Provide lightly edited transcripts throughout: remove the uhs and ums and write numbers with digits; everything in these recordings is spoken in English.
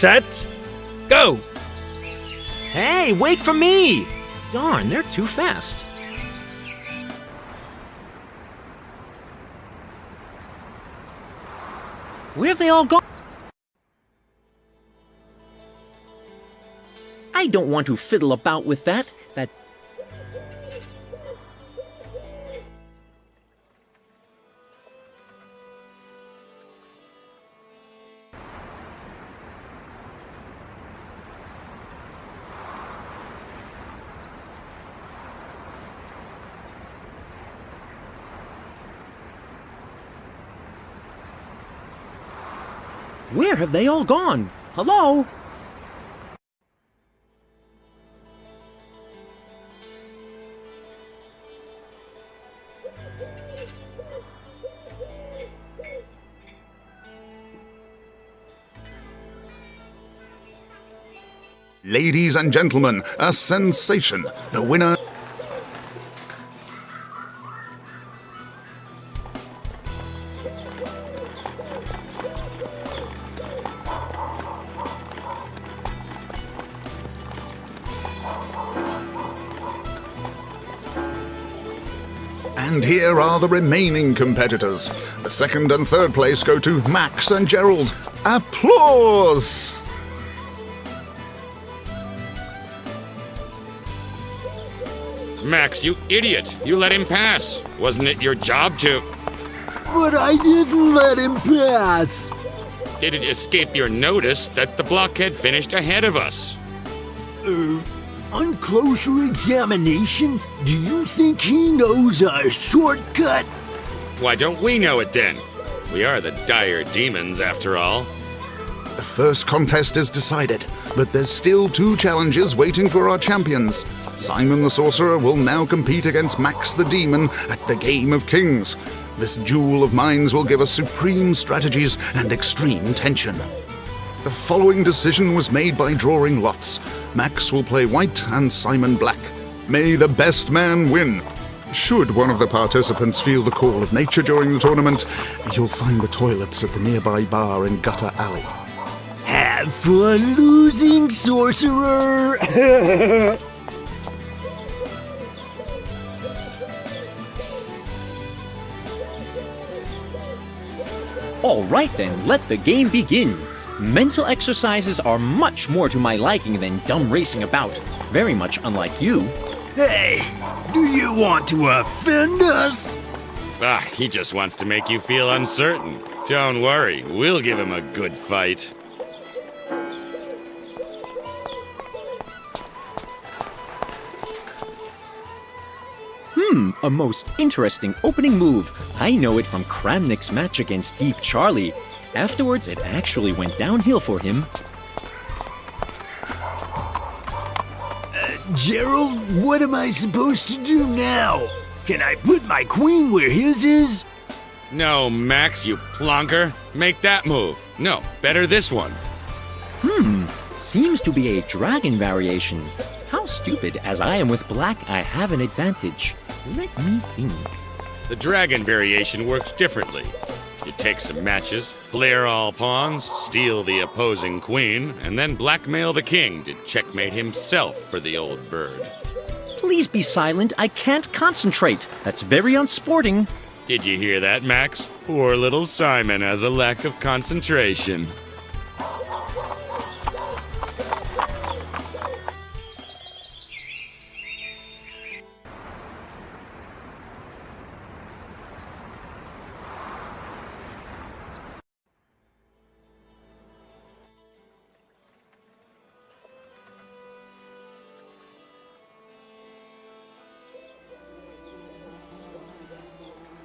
set, go! Hey, wait for me! Darn, they're too fast. Where have they all gone? I don't want to fiddle about with that. Where have they all gone? Hello? Ladies and gentlemen, a sensation. The winner... And here are the remaining competitors. The second and third place go to Max and Gerald. Applause! Max, you idiot! You let him pass! Wasn't it your job to... But I didn't let him pass! Did it escape your notice that the blockhead finished ahead of us? On closer examination, do you think he knows our shortcut? Why don't we know it then? We are the dire demons, after all. The first contest is decided, but there's still 2 challenges waiting for our champions. Simon the Sorcerer will now compete against Max the Demon at the Game of Kings. This duel of minds will give us supreme strategies and extreme tension. The following decision was made by drawing lots. Max will play white and Simon black. May the best man win. Should one of the participants feel the call of nature during the tournament, you'll find the toilets at the nearby bar in Gutter Alley. Have fun losing, sorcerer! All right then, let the game begin. Mental exercises are much more to my liking than dumb racing about. Very much unlike you. Hey, do you want to offend us? He just wants to make you feel uncertain. Don't worry, we'll give him a good fight. A most interesting opening move. I know it from Kramnik's match against Deep Charlie. Afterwards, it actually went downhill for him. Gerald, what am I supposed to do now? Can I put my queen where his is? No, Max, you plonker. Make that move. No, better this one. Seems to be a dragon variation. How stupid, as I am with black, I have an advantage. Let me think. The dragon variation works differently. You take some matches, flare all pawns, steal the opposing queen, and then blackmail the king to checkmate himself for the old bird. Please be silent, I can't concentrate. That's very unsporting. Did you hear that, Max? Poor little Simon has a lack of concentration.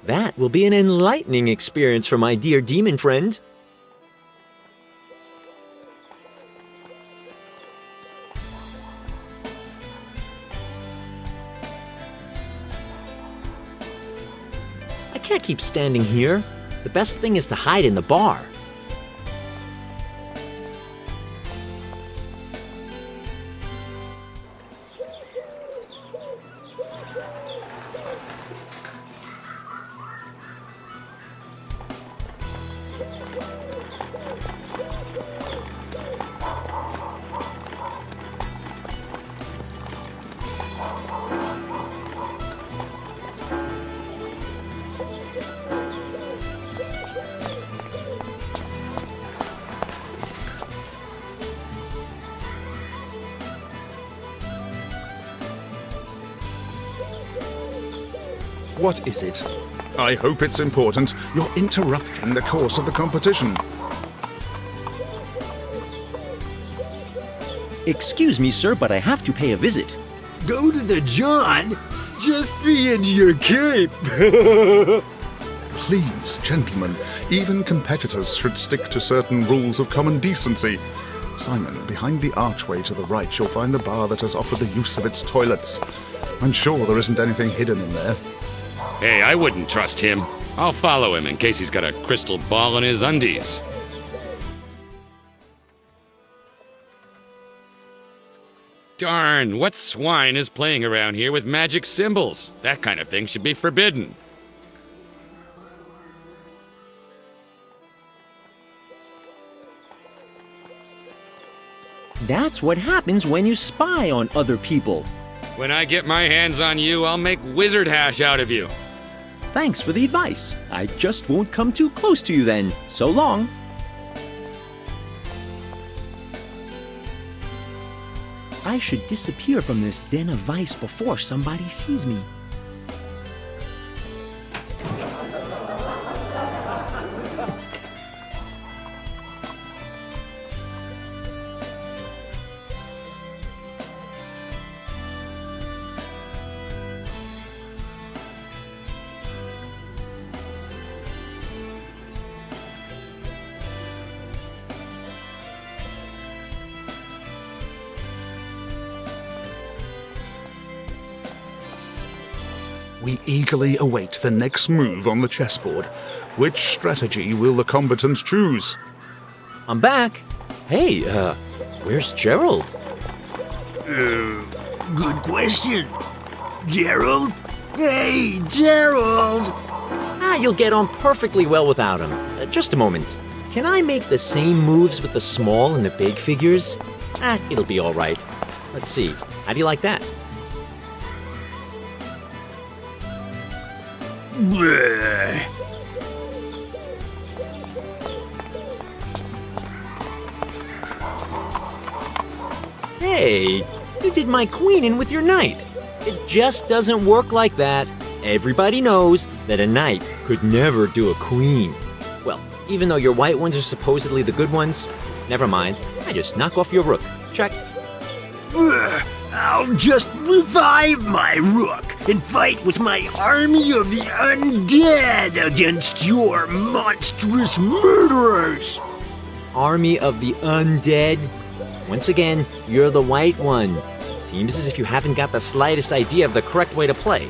That will be an enlightening experience for my dear demon friend. I can't keep standing here. The best thing is to hide in the bar. What is it? I hope it's important. You're interrupting the course of the competition. Excuse me, sir, but I have to pay a visit. Go to the John? Just be into your cape. Please, gentlemen, even competitors should stick to certain rules of common decency. Simon, behind the archway to the right, you'll find the bar that has offered the use of its toilets. I'm sure there isn't anything hidden in there. Hey, I wouldn't trust him. I'll follow him in case he's got a crystal ball in his undies. Darn, what swine is playing around here with magic symbols? That kind of thing should be forbidden. That's what happens when you spy on other people. When I get my hands on you, I'll make wizard hash out of you. Thanks for the advice. I just won't come too close to you then. So long. I should disappear from this den of vice before somebody sees me. We eagerly await the next move on the chessboard. Which strategy will the combatants choose? I'm back. Hey, where's Gerald? Good question. Gerald? Hey, Gerald! You'll get on perfectly well without him. Just a moment. Can I make the same moves with the small and the big figures? It'll be all right. Let's see. How do you like that? Bleh. Hey, you did my queen in with your knight. It just doesn't work like that. Everybody knows that a knight could never do a queen. Well, even though your white ones are supposedly the good ones, never mind. I just knock off your rook. Check. I'll just revive my rook and fight with my army of the undead against your monstrous murderers. Army of the undead? Once again, you're the white one. Seems as if you haven't got the slightest idea of the correct way to play.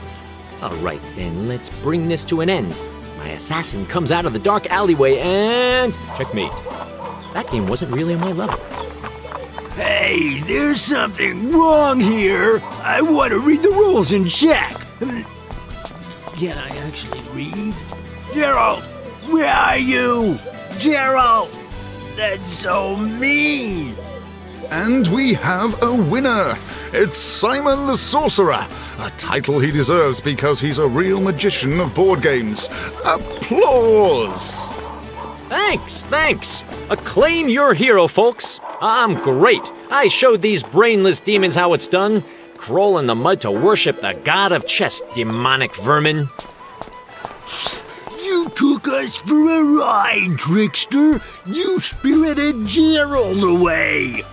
All right, then let's bring this to an end. My assassin comes out of the dark alleyway and... checkmate. That game wasn't really on my level. Hey, there's something wrong here. I want to read the rules and check. Can I actually read? Gerald, where are you? Gerald, that's so mean. And we have a winner! It's Simon the Sorcerer, a title he deserves because he's a real magician of board games. Applause! Thanks. Acclaim your hero, folks. I'm great. I showed these brainless demons how it's done. Crawl in the mud to worship the god of chess, demonic vermin. You took us for a ride, trickster. You spirited Gerald away.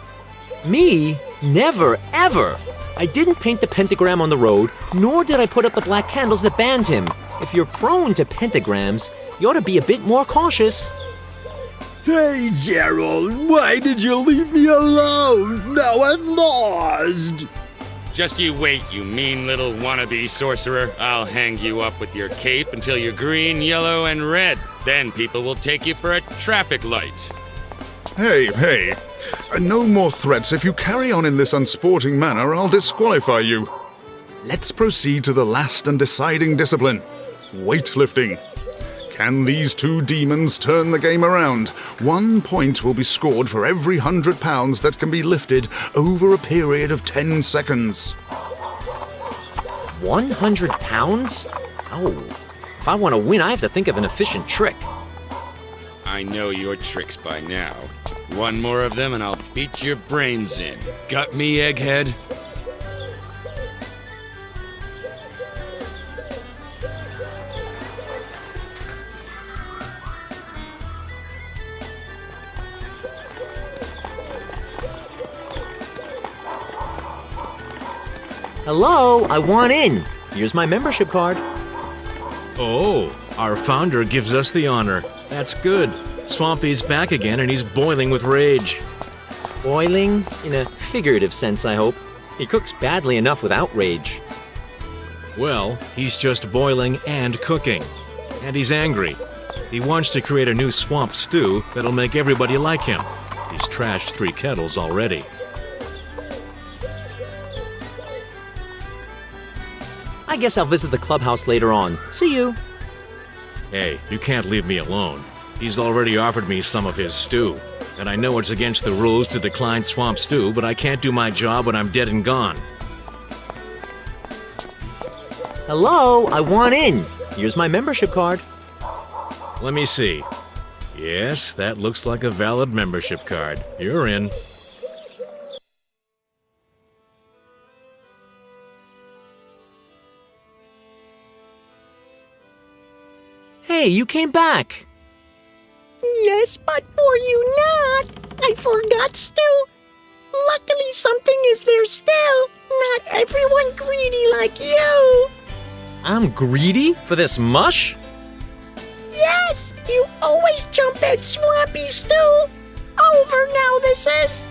Me? Never, ever. I didn't paint the pentagram on the road, nor did I put up the black candles that banned him. If you're prone to pentagrams, you ought to be a bit more cautious. Hey, Gerald, why did you leave me alone? Now I'm lost. Just you wait, you mean little wannabe sorcerer. I'll hang you up with your cape until you're green, yellow, and red. Then people will take you for a traffic light. Hey. No more threats. If you carry on in this unsporting manner, I'll disqualify you. Let's proceed to the last and deciding discipline, weightlifting. Can these two demons turn the game around? 1 point will be scored for every 100 pounds that can be lifted over a period of 10 seconds. 100 pounds? Oh, if I want to win, I have to think of an efficient trick. I know your tricks by now. One more of them and I'll beat your brains in. Got me, egghead? Hello, I want in. Here's my membership card. Oh, our founder gives us the honor. That's good. Swampy's back again and he's boiling with rage. Boiling? In a figurative sense, I hope. He cooks badly enough without rage. Well, he's just boiling and cooking. And he's angry. He wants to create a new swamp stew that'll make everybody like him. He's trashed 3 kettles already. I guess I'll visit the clubhouse later on. See you. Hey, you can't leave me alone. He's already offered me some of his stew. And I know it's against the rules to decline swamp stew, but I can't do my job when I'm dead and gone. Hello, I want in. Here's my membership card. Let me see. Yes, that looks like a valid membership card. You're in. Hey, you came back. Yes, but for you not. I forgot stew. Luckily something is there still. Not everyone greedy like you. I'm greedy for this mush? Yes, you always jump at swampy stew. Over now this is.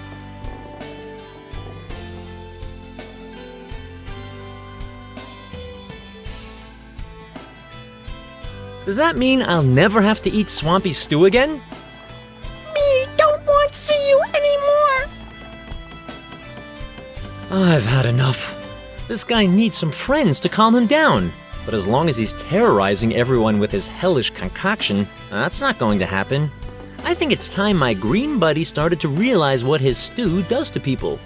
Does that mean I'll never have to eat swampy stew again? Me don't want to see you anymore. I've had enough. This guy needs some friends to calm him down. But as long as he's terrorizing everyone with his hellish concoction, that's not going to happen. I think it's time my green buddy started to realize what his stew does to people.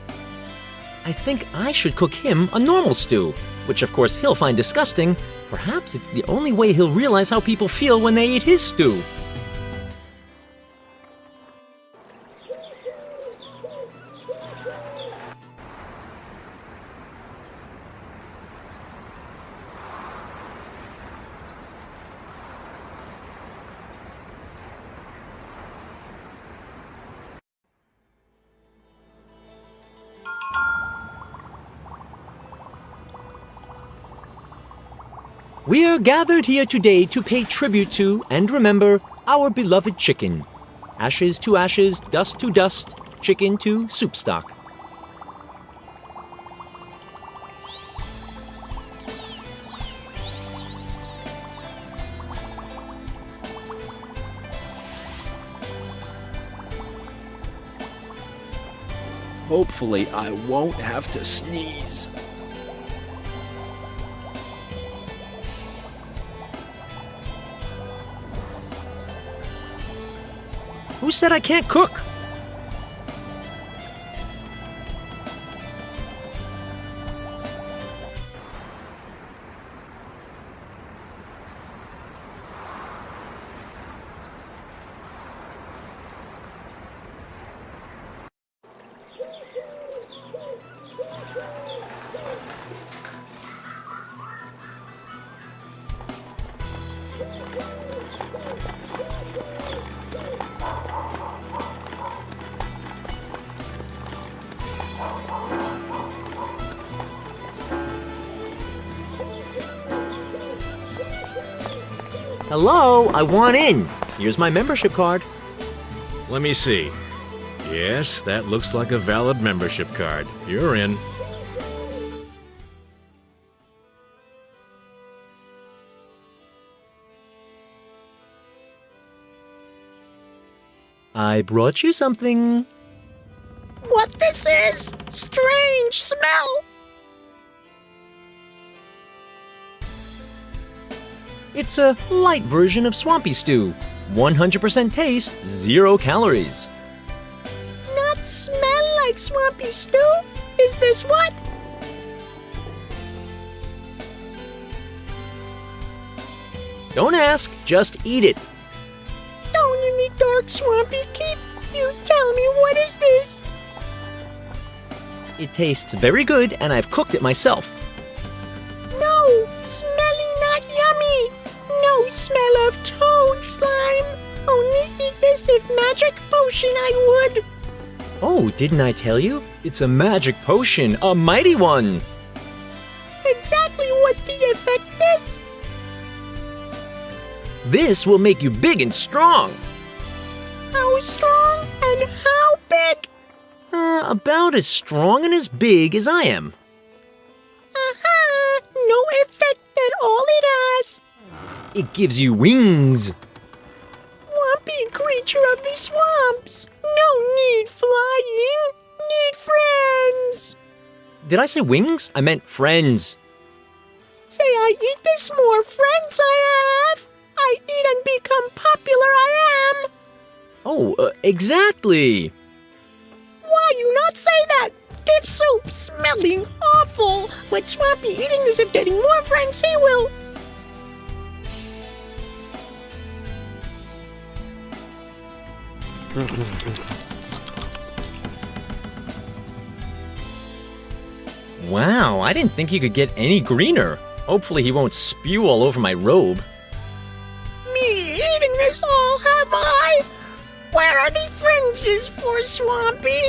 I think I should cook him a normal stew, which of course he'll find disgusting. Perhaps it's the only way he'll realize how people feel when they eat his stew. We are gathered here today to pay tribute to and remember our beloved chicken. Ashes to ashes, dust to dust, chicken to soup stock. Hopefully I won't have to sneeze. Who said I can't cook? Hello, I want in. Here's my membership card. Let me see. Yes, that looks like a valid membership card. You're in. I brought you something. What this is? Strange smell. It's a light version of swampy stew. 100% taste, 0 calories. Not smell like swampy stew? Is this what? Don't ask, just eat it. Down in the dark swampy keep, you tell me what is this? It tastes very good and I've cooked it myself. No, smelly not yummy. No smell of toad slime. Only eat this if magic potion I would. Oh, didn't I tell you? It's a magic potion, a mighty one. exactly what the effect is? This will make you big and strong. How strong and how big? About as strong and as big as I am. Aha! No effect at all it has. It gives you wings. Swampy creature of the swamps. No need flying. Need friends. Did I say wings? I meant friends. Say I eat this more friends I have. I eat and become popular I am. Oh, exactly. Why you not say that? Give soup smelling awful. But Swampy eating as if getting more friends he will. Wow, I didn't think he could get any greener. Hopefully he won't spew all over my robe. Me eating this all have I? Where are the friends for Swampy?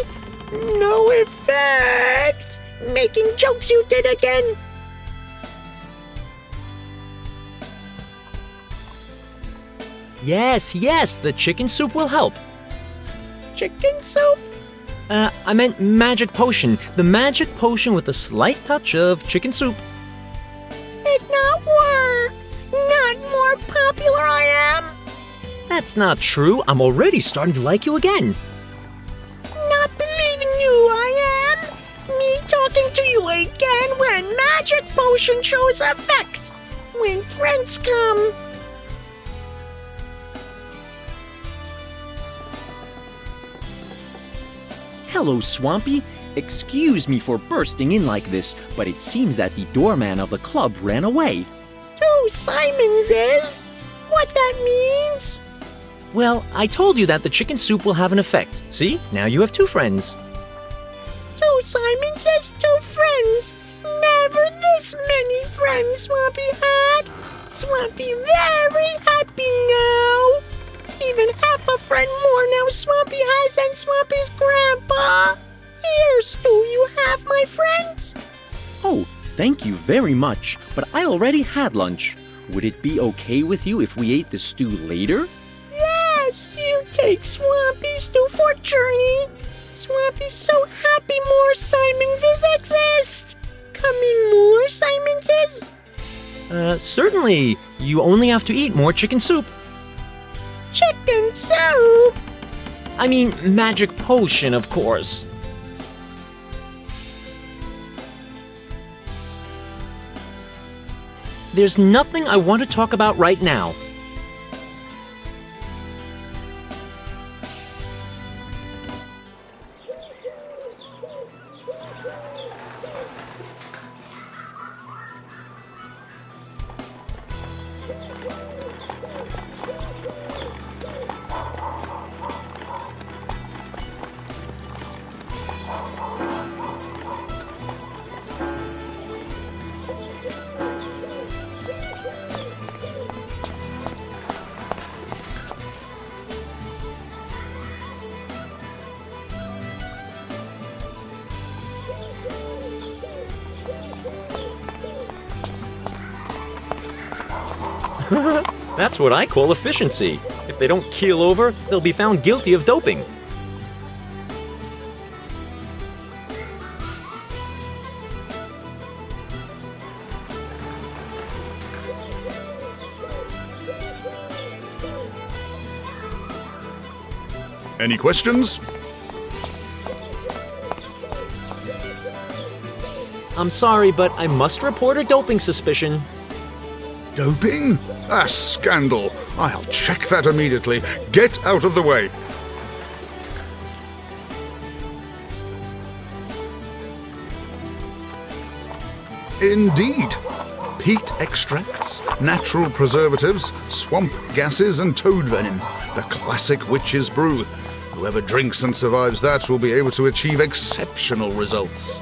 No effect. Making jokes you did again. Yes, the chicken soup will help. Chicken soup? I meant magic potion. The magic potion with a slight touch of chicken soup. It not work. Not more popular I am. That's not true. I'm already starting to like you again. Not believing you I am. Me talking to you again when magic potion shows effect. When friends come. Hello, Swampy. Excuse me for bursting in like this, but it seems that the doorman of the club ran away. 2 Simons is? What that means? Well, I told you that the chicken soup will have an effect. See? Now you have 2 friends. 2 Simons is 2 friends. Never this many friends Swampy had. Swampy very happy now. Even half a friend more now Swampy has than Swampy's grandpa. Here, Stu, you have my friends. Oh, thank you very much, but I already had lunch. Would it be okay with you if we ate the stew later? Yes, you take Swampy Stu for journey. Swampy's so happy more Simonses exist. Coming more Simonses? Certainly. You only have to eat more chicken soup. Chicken soup? I mean, magic potion, of course. There's nothing I want to talk about right now. That's what I call efficiency. If they don't keel over, they'll be found guilty of doping. Any questions? I'm sorry, but I must report a doping suspicion. Doping? A scandal. I'll check that immediately. Get out of the way. Indeed. Peat extracts, natural preservatives, swamp gases, and toad venom. The classic witch's brew. Whoever drinks and survives that will be able to achieve exceptional results.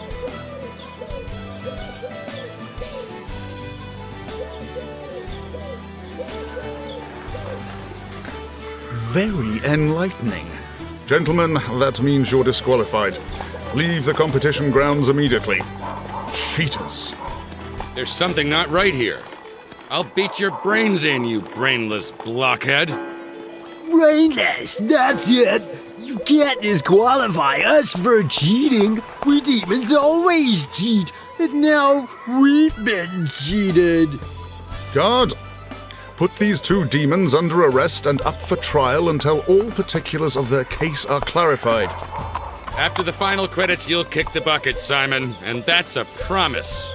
Very enlightening. Gentlemen, that means you're disqualified. Leave the competition grounds immediately. Cheaters. There's something not right here. I'll beat your brains in, you brainless blockhead. Brainless, that's it. You can't disqualify us for cheating. We demons always cheat, and now we've been cheated. Guard, put these two demons under arrest and up for trial until all particulars of their case are clarified. After the final credits, you'll kick the bucket, Simon, and that's a promise.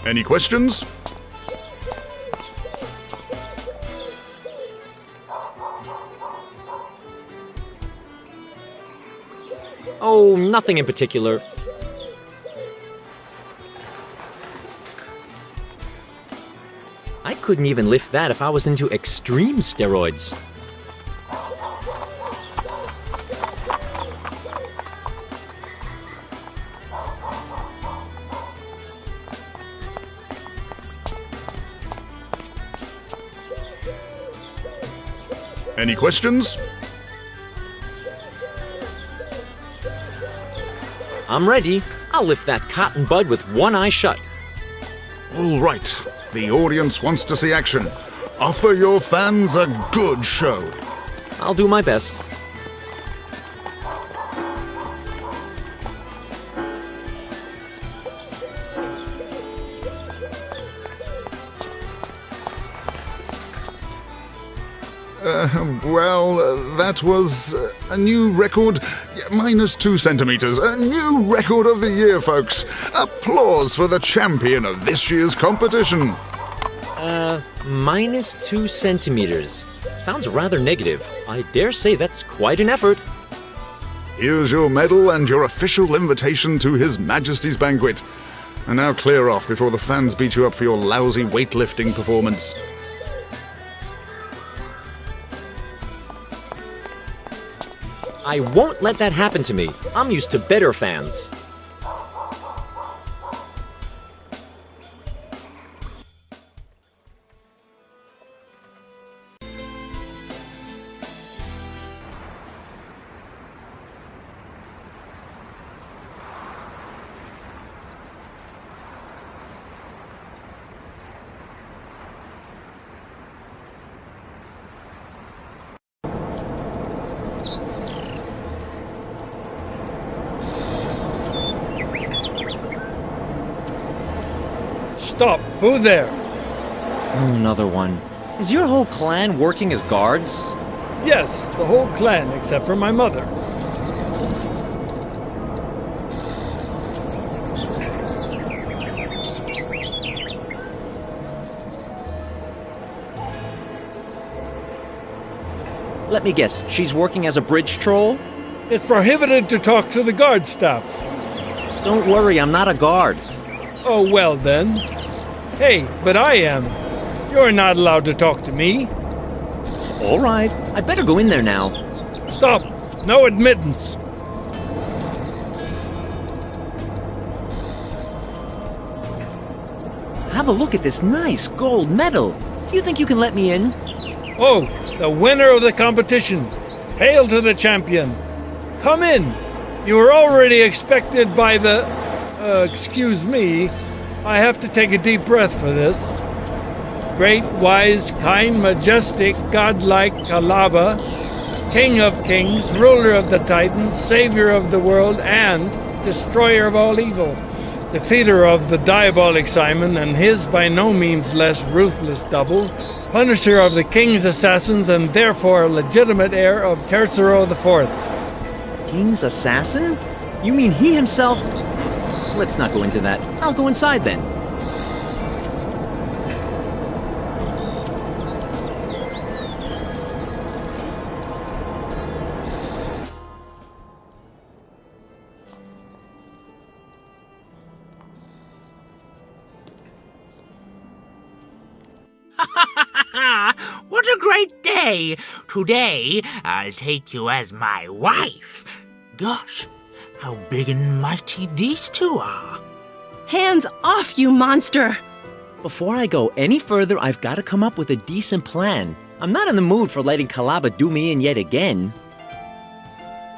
Any questions? Oh, nothing in particular. I couldn't even lift that if I was into extreme steroids. Any questions? I'm ready. I'll lift that cotton bud with one eye shut. All right, the audience wants to see action. Offer your fans a good show. I'll do my best. That was a new record, minus 2 centimeters. A new record of the year, folks. Applause for the champion of this year's competition. Minus 2 centimeters. Sounds rather negative. I dare say that's quite an effort. Here's your medal and your official invitation to His Majesty's banquet. And now clear off before the fans beat you up for your lousy weightlifting performance. I won't let that happen to me. I'm used to better fans. Stop! Who there? Another one. Is your whole clan working as guards? Yes, the whole clan except for my mother. Let me guess, she's working as a bridge troll? It's prohibited to talk to the guard staff. Don't worry, I'm not a guard. Oh, well then. Hey, but I am. You're not allowed to talk to me. All right, I better go in there now. Stop! No admittance. Have a look at this nice gold medal. You think you can let me in? Oh, the winner of the competition. Hail to the champion. Come in. You were already expected by the... excuse me. I have to take a deep breath for this. Great, wise, kind, majestic, godlike Kalaba, King of kings, ruler of the Titans, savior of the world, and destroyer of all evil. Defeater of the diabolic Simon and his by no means less ruthless double, punisher of the king's assassins and therefore legitimate heir of Terzero IV. King's assassin? You mean he himself? Let's not go into that. I'll go inside then. What a great day! Today, I'll take you as my wife. Gosh, how big and mighty these two are. Hands off, you monster! Before I go any further, I've got to come up with a decent plan. I'm not in the mood for letting Kalaba do me in yet again.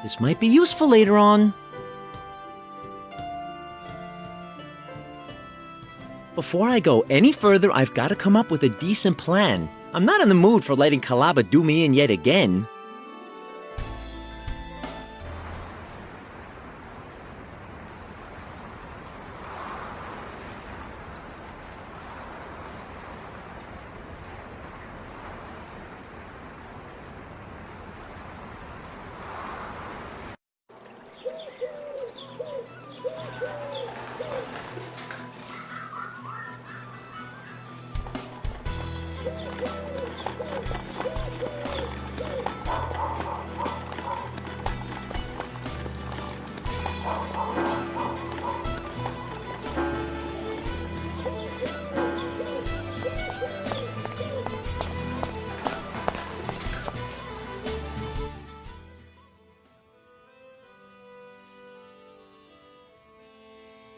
This might be useful later on. Before I go any further, I've got to come up with a decent plan. I'm not in the mood for letting Kalaba do me in yet again.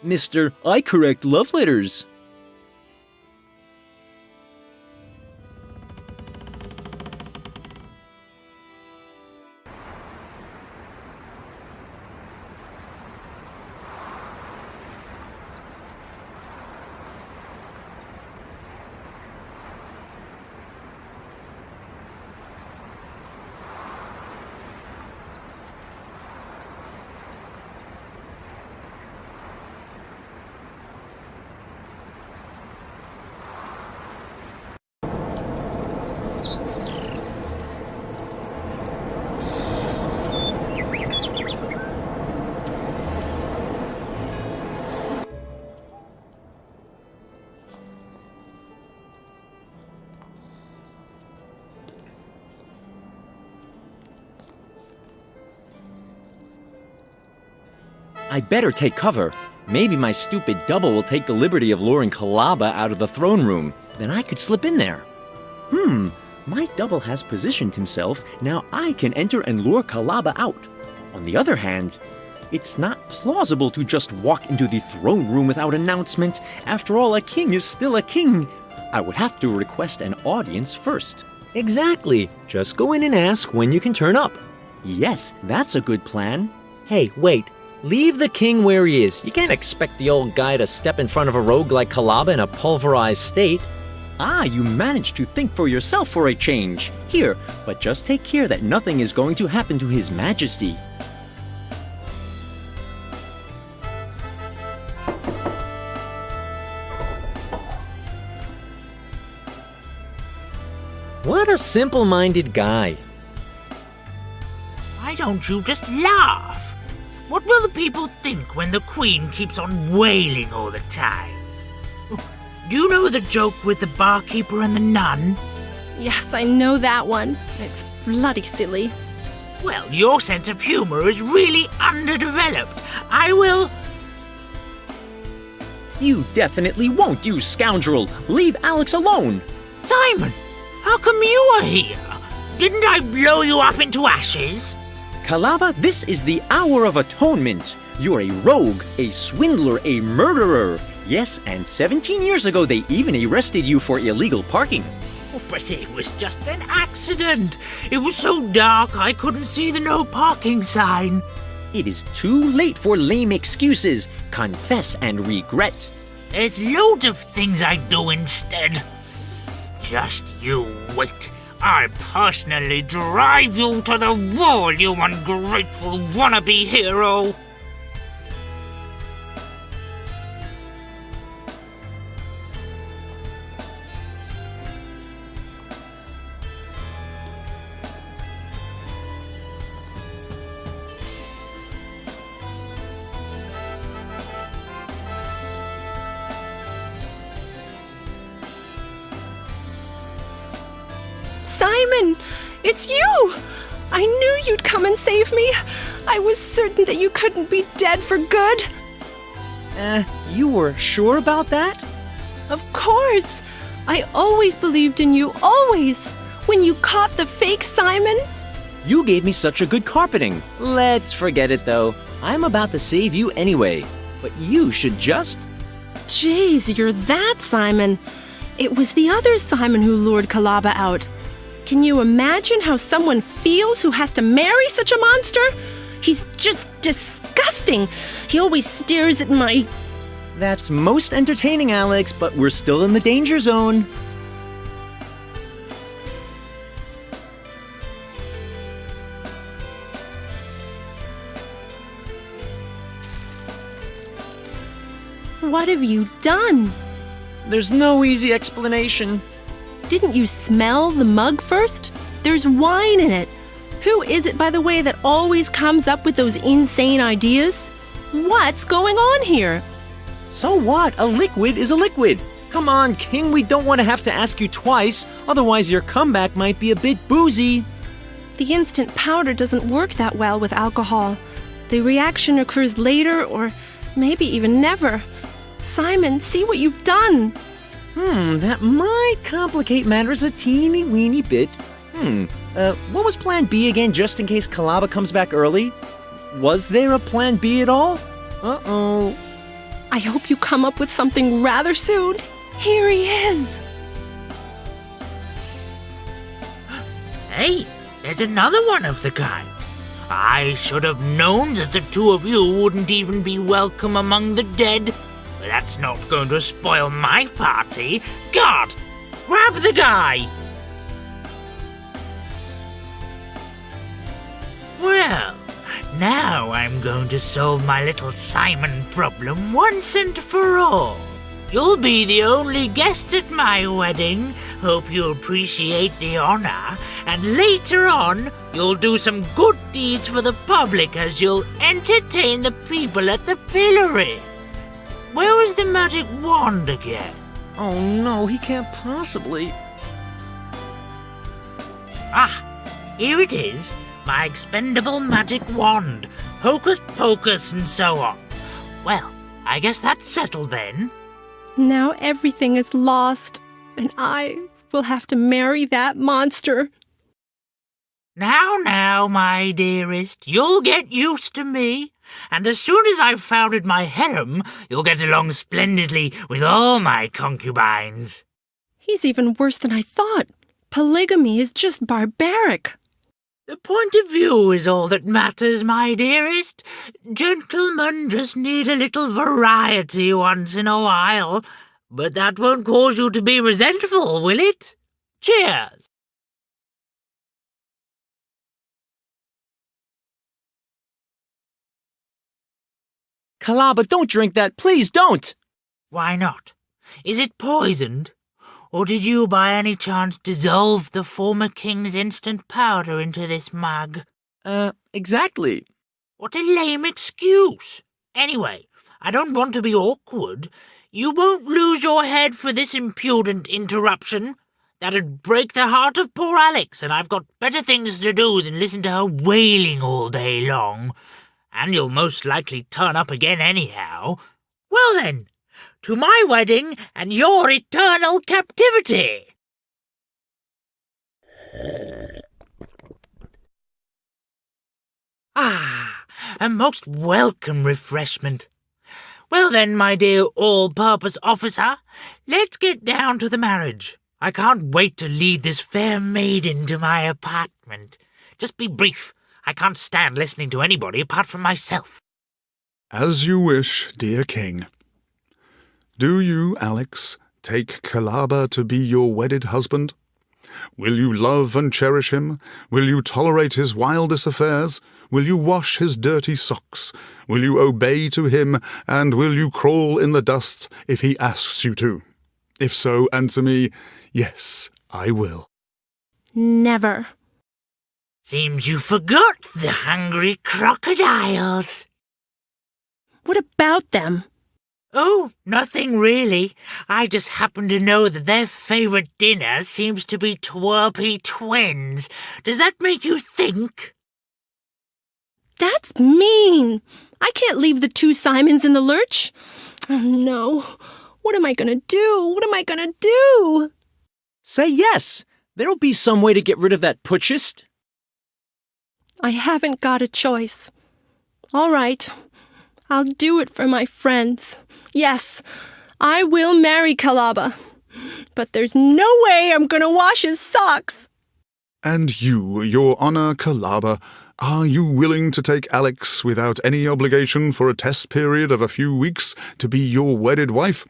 Mr. I correct love letters. I better take cover. Maybe my stupid double will take the liberty of luring Kalaba out of the throne room. Then I could slip in there. My double has positioned himself. Now I can enter and lure Kalaba out. On the other hand, it's not plausible to just walk into the throne room without announcement. After all, a king is still a king. I would have to request an audience first. Exactly. Just go in and ask when you can turn up. Yes, that's a good plan. Hey, wait. Leave the king where he is. You can't expect the old guy to step in front of a rogue like Kalaba in a pulverized state. Ah, you managed to think for yourself for a change. Here, but just take care that nothing is going to happen to His Majesty. What a simple-minded guy. Why don't you just laugh? What will the people think when the Queen keeps on wailing all the time? Do you know the joke with the barkeeper and the nun? Yes, I know that one. It's bloody silly. Well, your sense of humor is really underdeveloped. I will... You definitely won't, you scoundrel! Leave Alex alone! Simon, how come you are here? Didn't I blow you up into ashes? Kalaba, this is the hour of atonement. You're a rogue, a swindler, a murderer. Yes, and 17 years ago they even arrested you for illegal parking. Oh, but it was just an accident. It was so dark I couldn't see the no parking sign. It is too late for lame excuses. Confess and regret. There's loads of things I'd do instead. Just you wait. I'll personally drive you to the wall, you ungrateful wannabe hero! Simon! It's you! I knew you'd come and save me. I was certain that you couldn't be dead for good. You were sure about that? Of course. I always believed in you, always. When you caught the fake Simon. You gave me such a good carpeting. Let's forget it, though. I'm about to save you anyway. But you should just... Jeez, you're that Simon. It was the other Simon who lured Kalaba out. Can you imagine how someone feels who has to marry such a monster? He's just disgusting. He always stares at my... That's most entertaining, Alex, but we're still in the danger zone. What have you done? There's no easy explanation. Didn't you smell the mug first? There's wine in it. Who is it, by the way, that always comes up with those insane ideas? What's going on here? So what? A liquid is a liquid. Come on, King, we don't want to have to ask you twice, otherwise your comeback might be a bit boozy. The instant powder doesn't work that well with alcohol. The reaction occurs later or maybe even never. Simon, see what you've done. That might complicate matters a teeny weeny bit. What was plan B again, just in case Kalaba comes back early? Was there a plan B at all? Uh-oh. I hope you come up with something rather soon. Here he is. Hey, there's another one of the kind. I should have known that the two of you wouldn't even be welcome among the dead. But that's not going to spoil my party. God, grab the guy! Well, now I'm going to solve my little Simon problem once and for all. You'll be the only guest at my wedding. Hope you appreciate the honor. And later on, you'll do some good deeds for the public as you'll entertain the people at the pillory. Where was the magic wand again? Oh no, he can't possibly. Ah, here it is. My expendable magic wand. Hocus pocus and so on. Well, I guess that's settled then. Now everything is lost, and I will have to marry that monster. Now, my dearest, you'll get used to me. And as soon as I've founded my harem, you'll get along splendidly with all my concubines. He's even worse than I thought. Polygamy is just barbaric. The point of view is all that matters, my dearest. Gentlemen just need a little variety once in a while. But that won't cause you to be resentful, will it? Cheers! Kalaba, don't drink that, please don't! Why not? Is it poisoned? Or did you by any chance dissolve the former king's instant powder into this mug? Exactly. What a lame excuse. Anyway, I don't want to be awkward. You won't lose your head for this impudent interruption. That'd break the heart of poor Alex, and I've got better things to do than listen to her wailing all day long. And you'll most likely turn up again anyhow. Well then, to my wedding and your eternal captivity! Ah, a most welcome refreshment. Well then, my dear all-purpose officer, let's get down to the marriage. I can't wait to lead this fair maiden to my apartment. Just be brief. I can't stand listening to anybody apart from myself. As you wish, dear king. Do you, Alex, take Kalaba to be your wedded husband? Will you love and cherish him? Will you tolerate his wildest affairs? Will you wash his dirty socks? Will you obey to him, and will you crawl in the dust if he asks you to? If so, answer me, yes, I will. Never. Seems you forgot the hungry crocodiles. What about them? Oh, nothing really. I just happen to know that their favorite dinner seems to be twerpy twins. Does that make you think? That's mean. I can't leave the two Simons in the lurch. Oh, no. What am I going to do? What am I going to do? Say yes. There'll be some way to get rid of that putschist. I haven't got a choice. All right. I'll do it for my friends. Yes, I will marry Kalaba. But there's no way I'm gonna wash his socks. And you, Your Honor Kalaba, are you willing to take Alex without any obligation for a test period of a few weeks to be your wedded wife?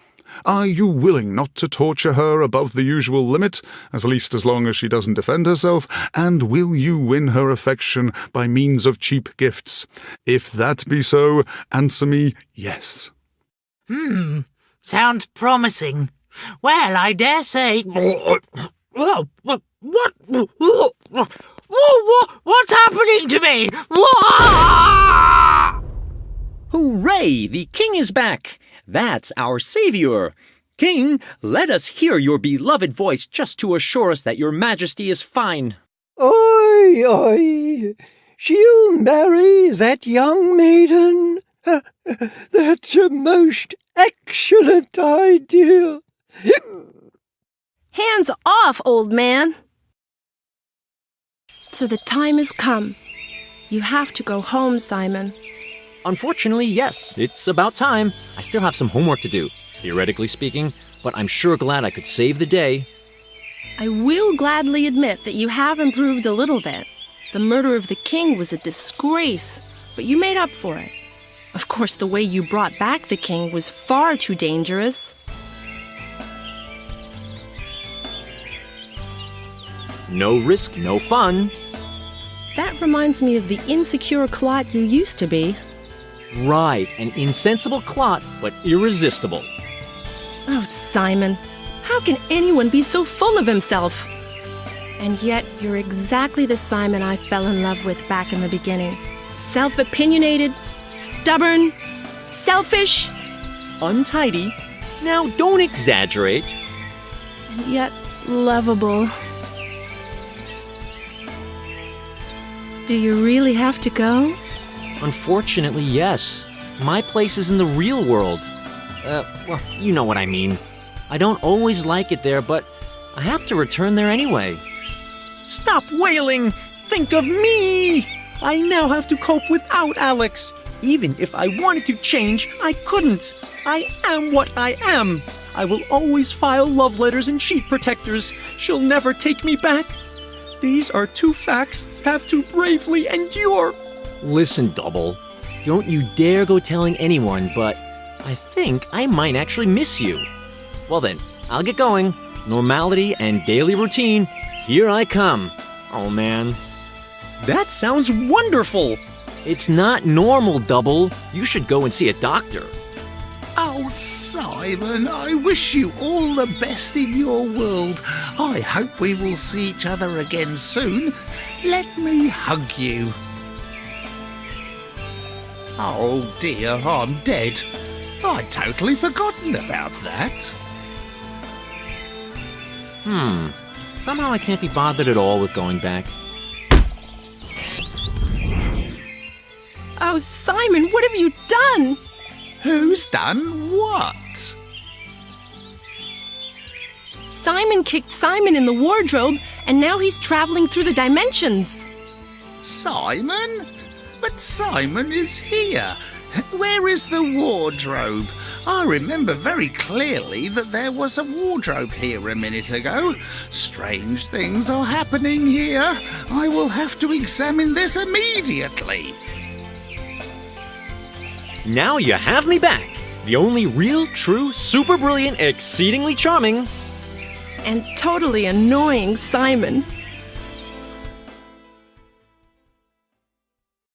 Are you willing not to torture her above the usual limit, at least as long as she doesn't defend herself? And will you win her affection by means of cheap gifts? If that be so, answer me yes. Sounds promising. Well, I dare say... What's happening to me? Hooray! The king is back! That's our savior! King, let us hear your beloved voice just to assure us that your majesty is fine. Oi, oi! She'll marry that young maiden. That's a most excellent idea. Hands off, old man. So the time has come. You have to go home, Simon. Unfortunately, yes, it's about time. I still have some homework to do, theoretically speaking, but I'm sure glad I could save the day. I will gladly admit that you have improved a little bit. The murder of the king was a disgrace, but you made up for it. Of course, the way you brought back the king was far too dangerous. No risk, no fun. That reminds me of the insecure clot you used to be. Right, an insensible clot, but irresistible. Oh, Simon, how can anyone be so full of himself? And yet, you're exactly the Simon I fell in love with back in the beginning. Self-opinionated, stubborn, selfish. Untidy. Now, don't exaggerate. And yet, lovable. Do you really have to go? Unfortunately, yes. My place is in the real world. Well, you know what I mean. I don't always like it there, but I have to return there anyway. Stop wailing! Think of me! I now have to cope without Alex. Even if I wanted to change, I couldn't. I am what I am. I will always file love letters and sheet protectors. She'll never take me back. These are two facts I have to bravely endure. Listen, Double. Don't you dare go telling anyone, but I think I might actually miss you. Well then, I'll get going. Normality and daily routine. Here I come. Oh man. That sounds wonderful. It's not normal, Double. You should go and see a doctor. Oh, Simon, I wish you all the best in your world. I hope we will see each other again soon. Let me hug you. Oh dear, I'm dead. I'd totally forgotten about that. Somehow I can't be bothered at all with going back. Oh, Simon, what have you done? Who's done what? Simon kicked Simon in the wardrobe, and now he's traveling through the dimensions. Simon? But Simon is here. Where is the wardrobe? I remember very clearly that there was a wardrobe here a minute ago. Strange things are happening here. I will have to examine this immediately. Now you have me back. The only real, true, super brilliant, exceedingly charming, And totally annoying Simon.